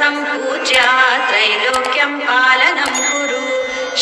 सुरसम्पूज्य त्रैलोक्यं पालनं कुरु।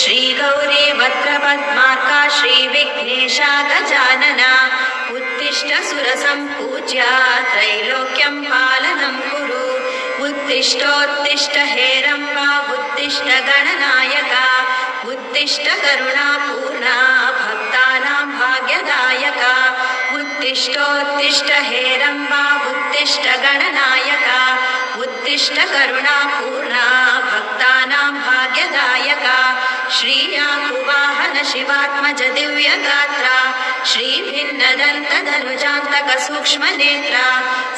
श्रीगौरी वक्त्रपद्मार्का श्रीविघ्नेशा गजानना उत्तिष्ठ सुरसम्पूज्य त्रैलोक्यं पालनं कुरु। उत्तिष्ठोत्तिष्ठ हेरम्बा उत्तिष्ठ गणनायका उत्तिष्ठ करुणापूर्णा भक्तानां भाग्यदायका। उत्तिष्ठोत्तिष्ठ हेरम्बा उत्तिष्ठ गणनायका उत्तिष्ठ करुणापूर्णा भक्तानां भाग्यदायका। श्रीयाकुवाहन शिवात्मज दिव्यगात्रा श्रीभिन्नदन्तधनुजान्तक सूक्ष्मनेत्रा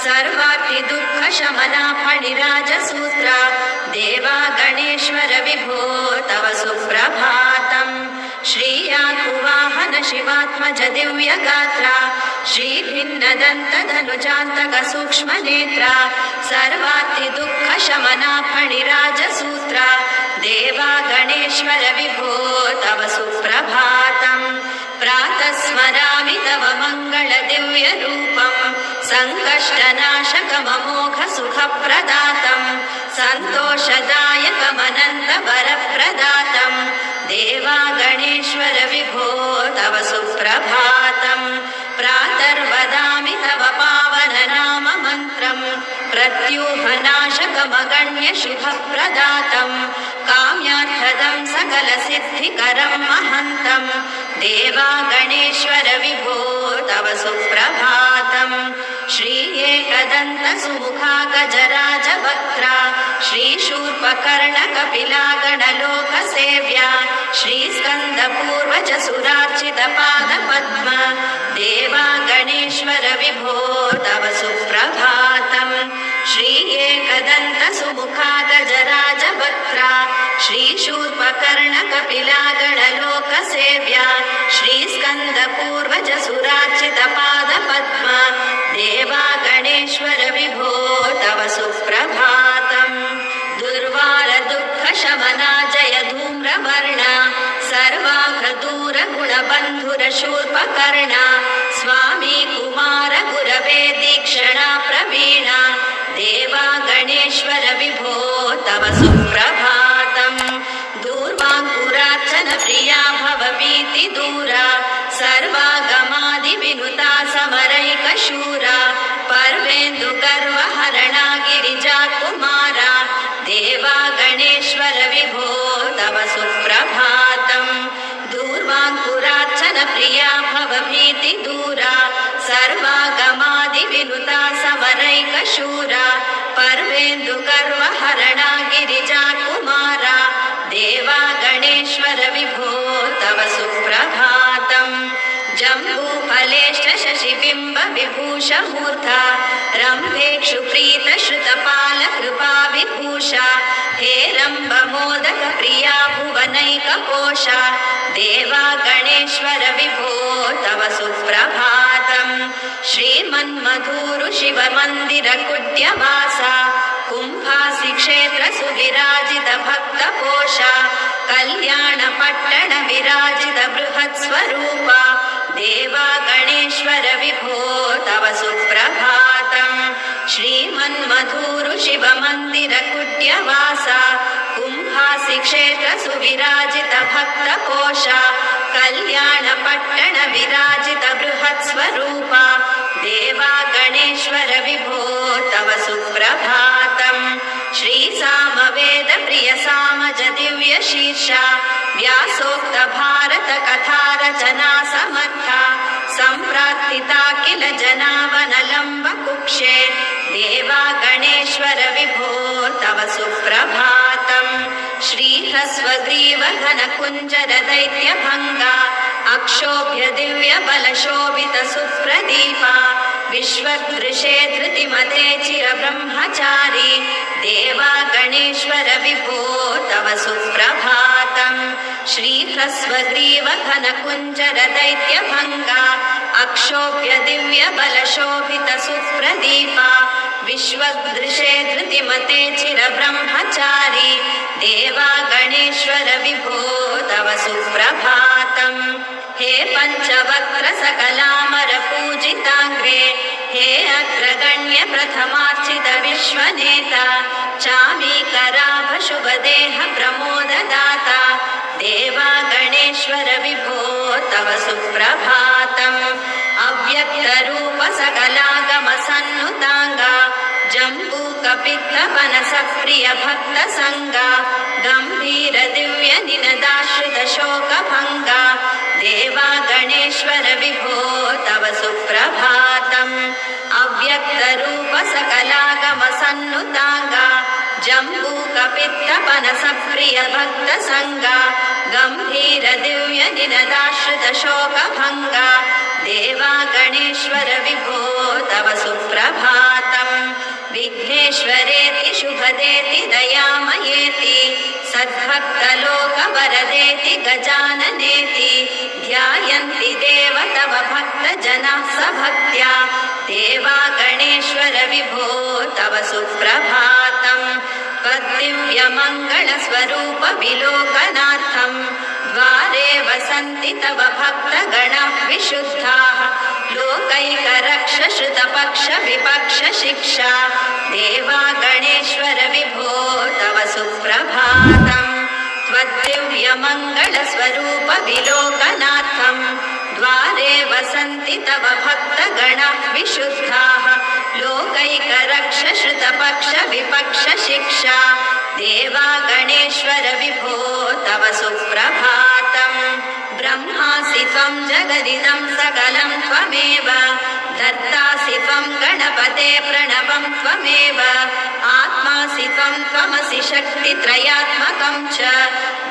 सर्वार्ति दुःखशमना फणिराजसूत्रा देवा गणेश्वर विभो तव सुप्रभातम्। श्रीयाकुवाहन शिवात्मज दिव्यगात्रा श्रीभिन्नदन्तधनुजान्तक सूक्ष्मनेत्रा सर्वार्ति दुःखशमना फणिराजसूत्रा देवा गणेश्वर विभो तव सुप्रभातम्। प्रातः स्मरामि तव मङ्गल दिव्यरूपम् सङ्कष्टनाशकममोघ सुखप्रदातम् सन्तोषदायकमनन्तवरप्रदातम् देवा गणेश्वर विभो तव सुप्रभातम्। प्रातर्वदामि तव पावन नाम मन्त्रम् प्रत्यूहनाशकमगण्य शुभप्रदातम् काम्यार्थदं सकलसिद्धिकरं महन्तम् देवा गणेश्वर विभो तव सुप्रभातम्। श्री एकदन्त सुमुखा गजराजवक्त्रा श्रीशूर्पकर्ण कपिला गणलोकसेव्या श्रीस्कन्दपूर्वज सुरार्चित पादपद्म देवा गणेश्वर विभो तव सुप्रभातम्। श्री एकदन्त सुमुखा गजराजवक्त्रा श्रीशूर्पकर्ण कपिला गणलोकसेव्या श्रीस्कन्दपूर्वज सुरार्चित पादपद्म देवा गणेश्वर विभो तव सुप्रभातम्। दुर्वार दुःख शमना जय धूम्रवर्णा सर्वाघ्रदूर गुणबन्धुर शूर्पकर्णा स्वामी कुमार गुरवे दीक्षणा प्रवीणा देवा गणेश्वर विभो तव सुप्रभातम्। दूर्वाङ्कुरार्चन प्रिया भवभीति दूरा सर्वागमादिविनुता समरैकशूरा पर्वेन्दु गर्वहरणा गिरिजा कुमारा देवा गणेश्वर विभो तव सुप्रभातम्। दूर्वाङ्कुरार्चन प्रिया भवभीति दूरा सर्वागमादिविनुता समरैकशूरा पर्वेन्दु गर्वहरणा गिरिजा कुमारा देवा गणेश्वर विभो तव सुप्रभातम्। जम्बूफलेष्ट शशिबिम्ब विभूषमूर्धा रम्भेक्षुप्रीत श्रुतपाल कृपा विभूषा हेरम्ब मोदक प्रिया भुवनैकपोषा देवा गणेश्वर विभो तव सुप्रभातम्। श्रीमन्मधूरु शिव मन्दिर कुड्यवासा कुम्भासि क्षेत्र सुविराजित भक्तपोषा कल्याण पट्टण विराजित बृहत् स्वरूपा देवा गणेश्वर विभो तव सुप्रभातम्। श्रीमन्मधूरु शिव मन्दिर कुड्यवासा कुम्भासि क्षेत्र सुविराजित भक्तपोषा कल्याण पट्टण विराजित बृहत् स्वरूपा देवा गणेश्वर विभो तव सुप्रभातम्। श्री सामवेद प्रिय सामज दिव्य शीर्षा व्यासोक्त भारत कथा रचना समर्था सम्प्रार्थिता किल जनावनलम्ब कुक्षे देवा गणेश्वर विभो तव सुप्रभातम्। श्रीह्रस्वग्रीव घन कुञ्जर दैत्य भङ्गा अक्षोभ्य दिव्य बलशोभित सुप्रदीपा विश्वदृशे धृतिमते चिर ब्रह्मचारी देवा गणेश्वर विभो तव सुप्रभातम्। श्रीह्रस्वग्रीव घन कुञ्जर दैत्य भङ्गा अक्षोभ्य दिव्य बलशोभित सुप्रदीपा विश्वदृशे धृतिमते चिर ब्रह्मचारी देवा गणेश्वर विभो तव सुप्रभातम्। हे पञ्चवक्त्र सकलामर पूजिताङ्गे हे अग्रगण्य त्रैलोक्यशरण्य प्रथमार्चित विश्वनेता चामीकराभ शुभदेह प्रमोददाता देवा गणेश्वर विभो तव सुप्रभातम् अव्यक्तरूप सकलागम सन्नुतांगा जम्बूकपित्तवनसप्रिय भक्तसंगा गंभीर दिव्य निनदाश्रित शोकभंगा देवा गणेश्वर विभो तव सुप्रभातम् अव्यक्तरूप सकलागम सन्नुतांगा जम्बूकपित्तवनसप्रिय भक्तसंगा गंभीर दिव्य निनदाश्रित शोकभंगा देवा गणेश्वर विभो तव सुप्रभातम् विघ्नेश्वरेति शुभदेति दयामयेति सद्भक्तलोकवरदेति गजाननेति ध्यायन्ति देव तव भक्तजनाः सभक्त्या देवा गणेश्वर विभो तव सुप्रभातम् त्वद्दिव्यमङ्गलस्वरूप विलोकनार्थम् द्वारे वसन्ति तव भक्तगणाः विशुद्धाः लोकैकरक्षश्रुतपक्ष विपक्ष शिक्षा देवा गणेश्वर विभो तव सुप्रभातम् त्वद्दिव्यमङ्गलस्वरूप विलोकनार्थम् द्वारे वसन्ति तव भक्तगणाः विशुद्धाः लोकैकरक्षश्रुतपक्ष विपक्ष शिक्षा देवा गणेश्वर विभो तव सुप्रभातम् ब्रह्मासि त्वं जगदिदं सकलं त्वमेव दत्तासि त्वं गणपते प्रणवं त्वमेव आत्मासि त्वं त्वमसि शक्तित्रयात्मकं च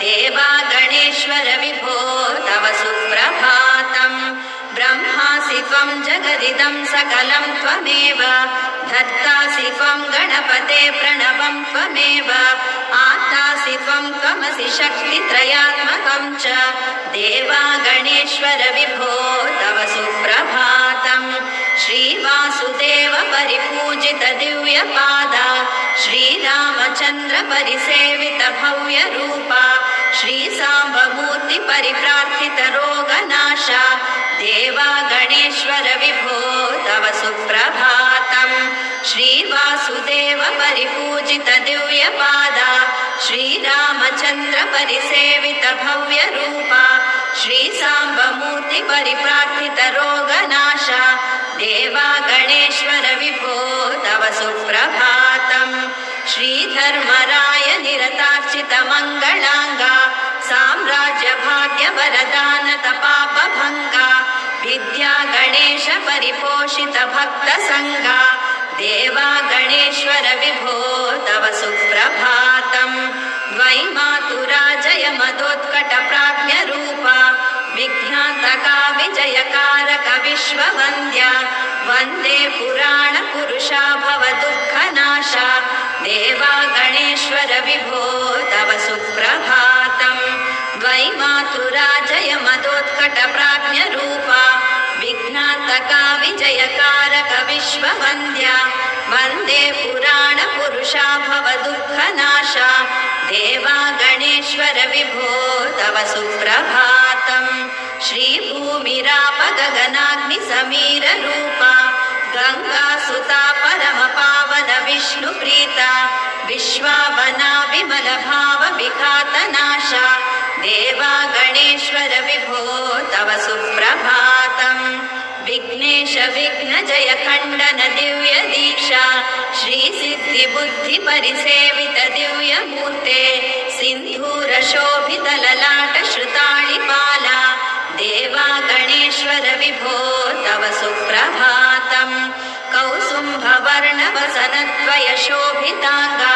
देवा गणेश्वर विभो तव सुप्रभातम् ब्रह्मासि त्वं जगदिदं सकलं त्वमेव दत्तासि त्वं गणपते प्रणवं त्वमेव आत्तासि त्वं त्वमसि शक्तित्रयात्मकं च देवा गणेश्वर विभो तव सुप्रभातम् श्रीवासुदेव परिपूजित दिव्यपादा श्रीरामचन्द्र परिसेवित भव्य रूपा श्रीसाम्बमूर्ति परिप्रार्थित रोगनाशा देवा गणेश्वर विभो तव सुप्रभातम् श्रीवासुदेव परिपूजित दिव्यपादा श्रीरामचन्द्र परिसेवित भव्य रूपा श्रीसाम्बमूर्ति परिप्रार्थित रोगनाशा देवा गणेश्वर विभो तव सुप्रभातम् श्रीधर्मराय निरतार्चित मङ्गलाङ्गा साम्राज्य भाग्य वरदान तपापभङ्गा विद्या गणेश परिपोषित भक्त संगा देवा गणेश्वर विभो तव सुप्रभातम् द्वैमातुरा जय मदोत्कट प्राज्ञ रूपा विघ्नान्तका विजयकारक विश्ववन्द्या वन्दे पुराण पुरुषा भव दुःखनाशा देवा गणेश्वर विभो तव सुप्रभातम् द्वैमातुरा जय मदोत्कट प्राज्ञ रूपा विघ्नान्तका विजयकारक विश्ववन्द्या वन्दे पुराण पुरुषा भव दुःखनाशा देवा गणेश्वर विभो तव सुप्रभातम् श्रीभूमिराप गगनाग्नि समीर रूपा गंगा सुता परम पावन विष्णु प्रीता विश्वावना विमल भाव विघातनाशा देवा गणेश्वर विभो तव सुप्रभातम् विघ्नेश विघ्न जय खंडन दिव्य दीक्षा श्री सिद्धि बुद्धि परिसेवित दिव्य मूर्ते सिंधूर शोभित ललाट श्रुताणि पाला देवा गणेश्वर विभो तव सुप्रभातम् कौसुम्भ वर्ण वसनद्वय शोभितांगा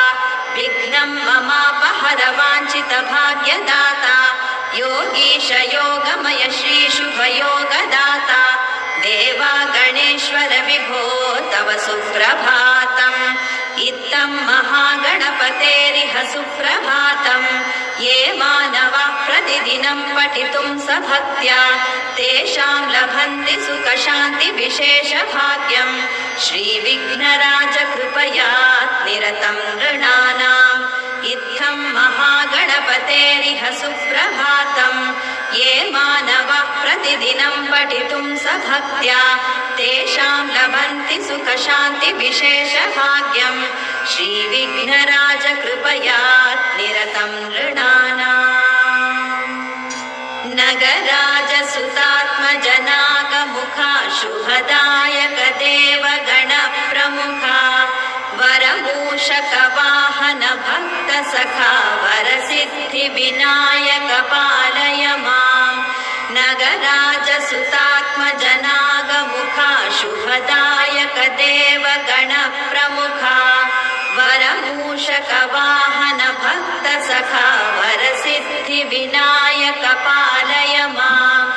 विघ्नं ममापहर वाञ्छित भाग्यदाता योगीश योगमय श्री शुभ योगदाता देवा गणेश्वर विभो तव सुप्रभातम् इत्थं महागणपतेरिह सुप्रभातम् ये मानवाः प्रतिदिनं पठितुं सभक्त्या तेषां लभन्ति सुखशान्ति विशेषभाग्यम् श्रीविघ्नराज कृपया निरतं नृणानाम् इत्थं महागणपतेरिह सुप्रभातम् ये मानवाः प्रतिदिनं पठितुं सभक्त्या तेषां लभन्ति सुख शान्ति विशेष भाग्यं श्रीविघ्नराज कृपयात् निरतं नृणानाम्। नगराज सुतात्मजनागमुखा शुभदायक देवगण प्रमुखा वरमूषक वाहन भक्त सखा वरसिद्धि विनायक पालय माम्। नगराज सुतात्मजनागमुखा शुभदायक देवगण प्रमुखा वरमूषक वाहन भक्त सखा वरसिद्धि विनायक पालय माम्।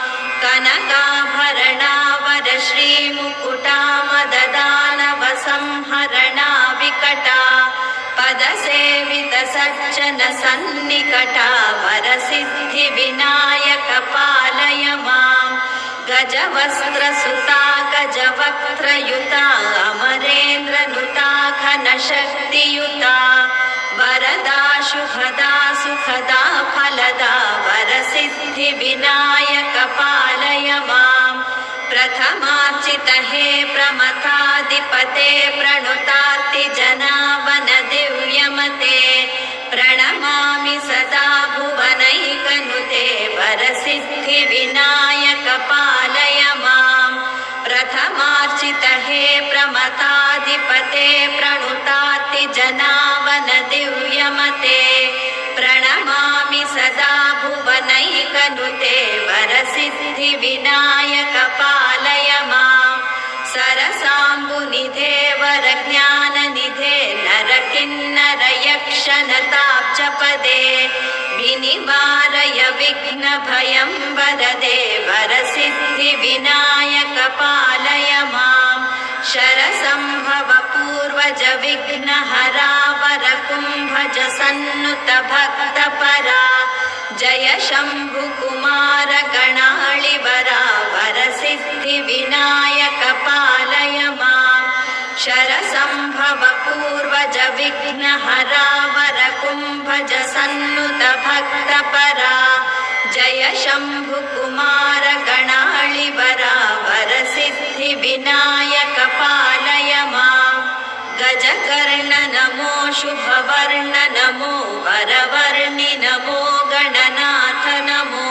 कनकाभरणावर श्रीमुकुटा मददानव संहरणा विकटा पदसेवित सज्जन सन्निकटा वरसिद्धि विनायक पालय माम्। गजवस्त्रसुता गजवक्त्रयुता अमरेन्द्र नुता घनशक्तियुता वरदा शुभदा सुखदा फलदा वरसिद्धि विनायक पालय माम्। प्रथमार्चित हे प्रमथाधिपते प्रणुतार्ति जनावन दिव्यमते प्रणमामि सदा भुवनैकनुते वरसिद्धि विनायक पालय माम्। प्रथमार्चित हे प्रमथाधिपते प्रणुतार्ति जनावन दिव्यमते प्रणमामि सदा भुवनैकनुते वरसिद्धि विनायक पालय माम्। सरसाम्बुनिधे वरज्ञाननिधे नरकिन्नर यक्ष नताब्जपदे विनिवारय विघ्न भयं वरदे वरसिद्धि विनायक पालय माम्। शरसंभव पूर्वज विघ्नहरा वरकुम्भज सन्नुत भक्तपरा जय शम्भुकुमार गणाळिवरा वरसिद्धि विनायक पालय माम्। शरसंभव पूर्वज विघ्नहरा वरकुम्भज सन्नुत भक्तपरा जय शम्भुकुमार गणाळिवरा वरसिद्धि विनायक पालय माम्। गजकर्ण नमो शुभवर्ण नमो वरवर्णि नमो गणनाथ नमो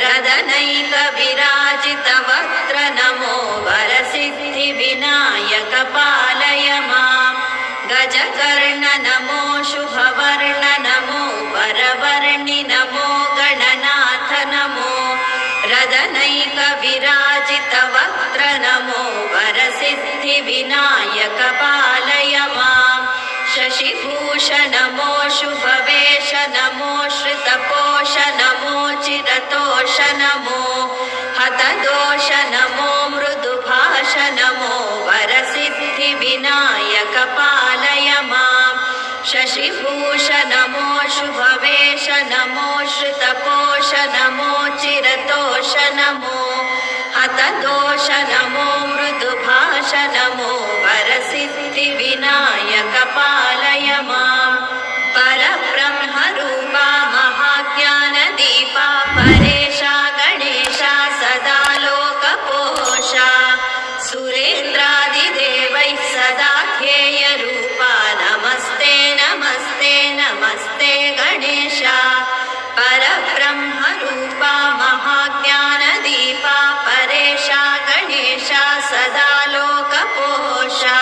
रदनैक विराजित वक्त्र नमो वरसिद्धि विनायक पालय माम्। गजकर्ण नमो शुभवर्ण नमो वरवर्णि नमो गणनाथ नमो रदनैक विराजित वक्त्र नमो वरसिद्धि विनायक पालय माम्। शशिभूष नमो शुभवेश नमो श्रितपोष नमो चिरतोष नमो हतदोष नमो मृदुभाष नमो वरसिद्धि विनायक पालय माम्। शशिभूष नमो शुभवेश नमो श्रितपोष नमो चिरतोष नमो हतदोष नमो मृदुभाष नमो वरसिद्धि विनायक पालय माम्। परब्रह्म रूपा महाज्ञान दीपा परेशा गणेशा सदा लोकपोषा सुरेन्द्रादिदेवैः सदा ध्येय रूपा नमस्ते नमस्ते नमस्ते गणेशा। परब्रह्म रूपा महाज्ञान दीपा परेशा गणेशा सदा लोकपोषा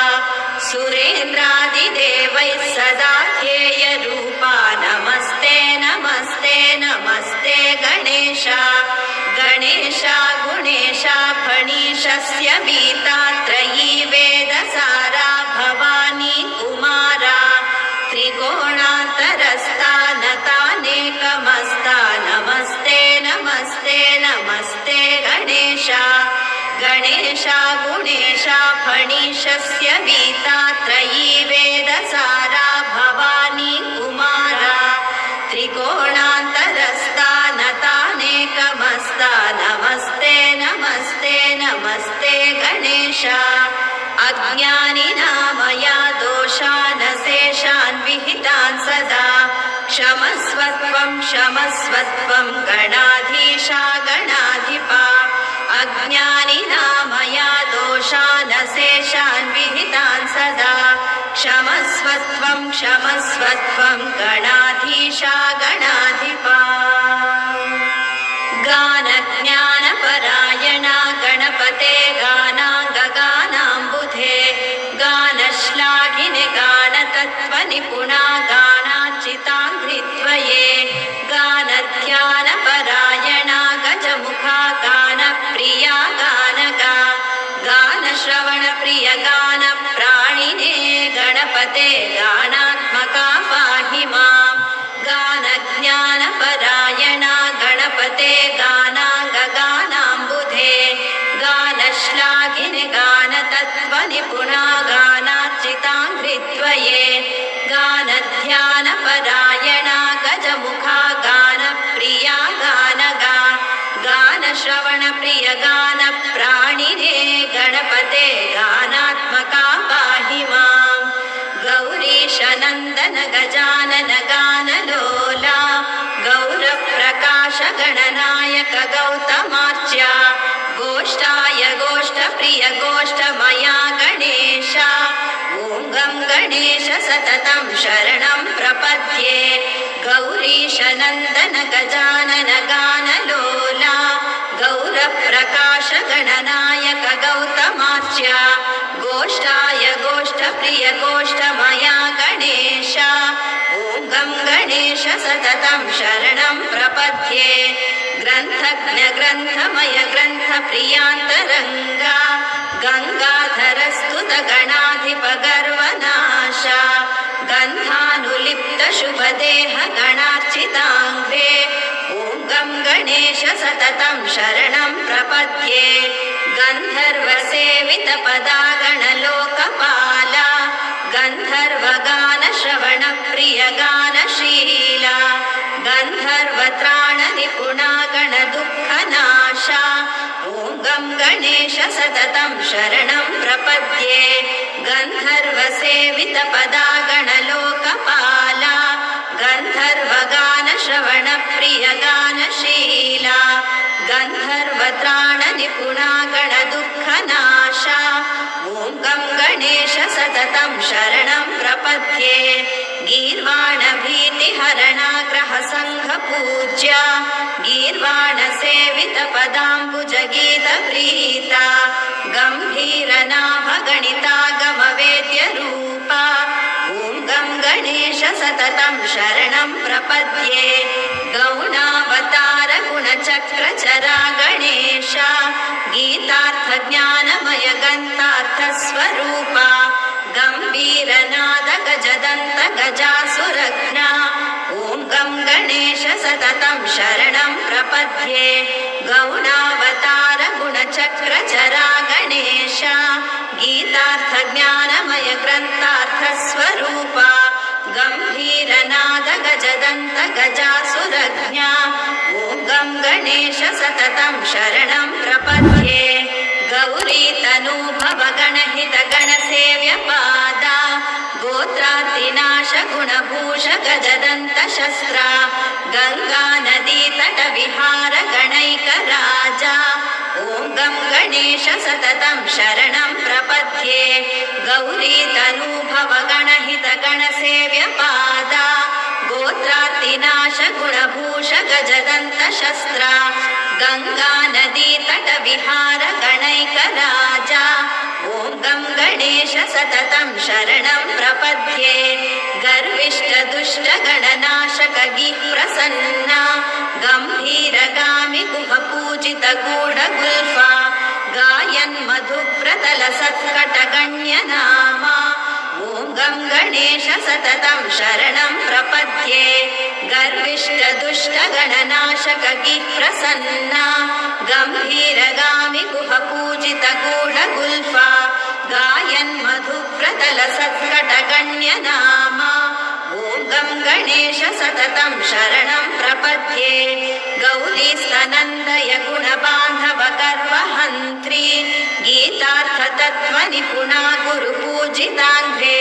सुरेन्द्रादिदेवैः सदा ध्येय रूपा नमस्ते नमस्ते नमस्ते गणेशा। गणेशा गुणेशा फणीशस्य बीता त्रयी वेदसारा भवानी कुमारा त्रिकोणान्तरस्था नतानेकमस्ता नमस्ते नमस्ते नमस्ते गणेशा। गणेशा गुणेशा फणीशस्य बीता त्रयी वेदसारा भवानी कुमारा त्रिकोणान्तरस्था नतानेकमस्ता नमस्ते नमस्ते नमस्ते गणेशा। अज्ञानिना मया दोषानशेषान् विहितान् सदा क्षमस्वत्वं क्षमस्वत्वं गणाधीशा गणाधिपा। अज्ञानिना मया दोषानशेषान् विहितान् क्षमस्वत्वं गणाधीशा गणाधिपा गानज्ञानपरायणा गणपते गानाङ्गगानाम्बुधे गानश्लाघिने गानतत्त्वनिपुणा गानार्चिताङ्घ्रित्वये गानध्यानपरायणा गजमुखा गानप्रिया गानगा गानश्रवणप्रिय गानप्राणिने गणपते गानात्मका पाहि माम् गानज्ञानपरायणा गणपते गानाङ्गगानाम्बुधे गानश्लाघिने गानतत्त्वनिपुणा गानार्चिताङ्घ्रित्वये गानध्यानपरायणा गजमुखा गानप्रिया गानगा गानश्रवणप्रिय गानप्राणिने गणपते गानात्मका पाहि माम् गौरीशनन्दन गजानन गानलोला गौरप्रकाश गणनायक गौतमार्च्या गोष्ठाय गोष्ठप्रिय गोष्ठमया गणेशा ॐ गं गणेश सततं शरणं प्रपद्ये गौरीशनन्दन गजानन गानलोला गौरप्रकाश गणनायक गौतमार्च्या गोष्ठाय गोष्ठप्रिय गोष्ठमया गणेशा ॐ गं गणेश सततं शरणं प्रपद्ये ग्रन्थज्ञ ग्रन्थमय ग्रन्थप्रियान्तरङ्गा गङ्गाधरस्तुत गणाधिप गर्वनाशा गन्धानुलिप्त शुभदेह गणार्चिताङ्घ्रे ॐ गं गणेश सततं शरणं प्रपद्ये गन्धर्वसेवित पदा गणलोकपाला गन्धर्वगानश्रवणप्रिय गानशीला गन्धर्वत्राणनिपुणा गणदुःखनाशा ॐ गं गणेश सततं शरणं प्रपद्ये गन्धर्वसेवित पदा गणलोकपाला गन्धर्वगानश्रवणप्रिय गानशीला गन्धर्वत्राणनिपुणा गणदुःखनाशा ॐ गं गणेश सततं शरणं प्रपद्ये गीर्वाणभीतिहरणा ग्रहसङ्घपूज्या गीर्वाणसेवित पदाम्बुजगीतप्रीता गम्भीरनाभगणितागमवेद्यरूपा ॐ गं गणेश सततं शरणं प्रपद्ये गौणावतार गुणचक्रचरा गणेशा गीतार्थज्ञानमय गन्तार्थस्वरूपा गम्भीरनाद गजदन्त गजासुरघ्ना ॐ गं गणेश सततं शरणं प्रपद्ये गौणावतार गुणचक्रचरा गणेशा गीतार्थज्ञानमय ग्रन्थार्थस्वरूपा गम्भीरनाद गजदन्त गजासुरघ्ना ॐ गं गणेश सततं शरणं प्रपद्ये गौरीतनूभव गणहित गणसेव्यपादा गोत्रार्तिनाश गुणभूष गजदन्त शस्त्रा गङ्गानदीतट विहार गणैकराजा ॐ गं गणेश सततं शरणं प्रपद्ये गौरीतनूभव गणहित गणसेव्यपादा गोत्रार्तिनाश गुणभूष गजदन्त शस्त्रा गङ्गानदीतट विहार गणैकराजा ॐ गं गणेश सततं शरणं प्रपद्ये गर्विष्ठ दुष्ट गणनाशक गीप्रसन्ना गम्भीरगामि गुहपूजित गूढगुल्फा गायन् मधुव्रतल सत्कटगण्यनामा ॐ गं गणेश सततं शरणं प्रपद्ये गर्विष्ठ दुष्ट गणनाशक गीप्रसन्ना गम्भीरगामि गुहपूजित गूढगुल्फा गायन् मधुव्रतल सत्कटगण्यनामा ॐ गं गणेश सततं शरणं प्रपद्ये गौरीस्तनन्दय गुणबान्धव गर्वहन्त्री गीतार्थतत्त्वनिपुणा गुरुपूजिताङ्घ्रे